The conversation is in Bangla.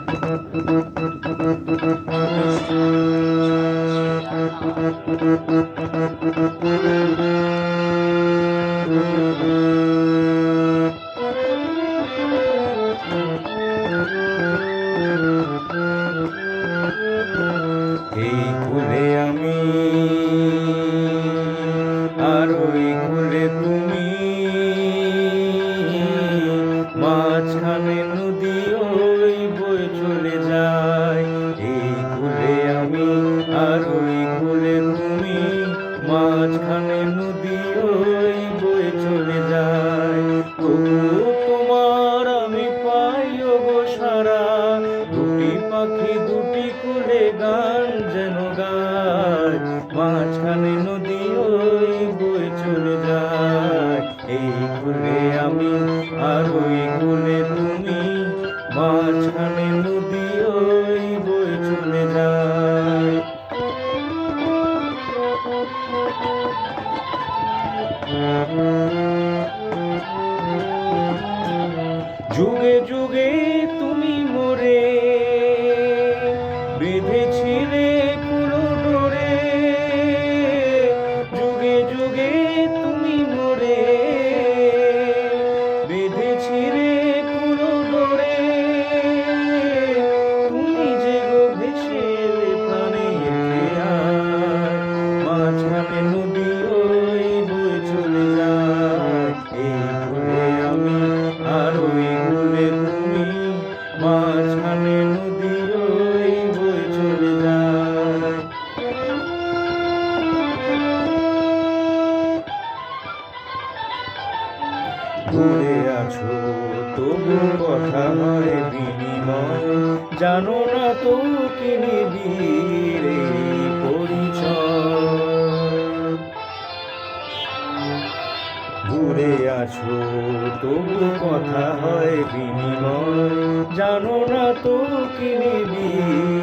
এই কুলে আমি আর ওই কুলে তুমি, মাঝখানে নদী ওই বয়ে চলে যায়। এই কুলে আমি আর ওই কুলে তুমি, মাঝখানে নদী ওই বয়ে চলে যায়। তবু তোমার আমি পাই গো সারা, দুটি পাখি দুটি কুলে গান যেন গায়, মাঝখানে নদী ওই বয়ে চলে যায়। এই কুলে আমি আর ওই কুলে তুমি, মাঝখানে নদী ওই বয়ে চলে যায়। যুগে যুগে তুমি মোরে বেঁধেছিলে কুলো ডোরে, যুগে যুগে তুমি মোরে বেঁধেছিলে কুলো ডোরে। তুমি যে গো ভেসে এলে প্রাণের খেয়ায়, মাঝখানে নদী ওই বয়ে চলে যায়। এই কুলে আমি আর ওই কুলে তুমি, মাঝখানে নদী ওই বয়ে চলে যায়। দূরে আছো তবু কথা হয় বিনিময়, জানো না তো কি নিবিড় পরিচয়। দূরে আছো তবু কথা হয় বিনিময়, জানো না তো কি নিবিড়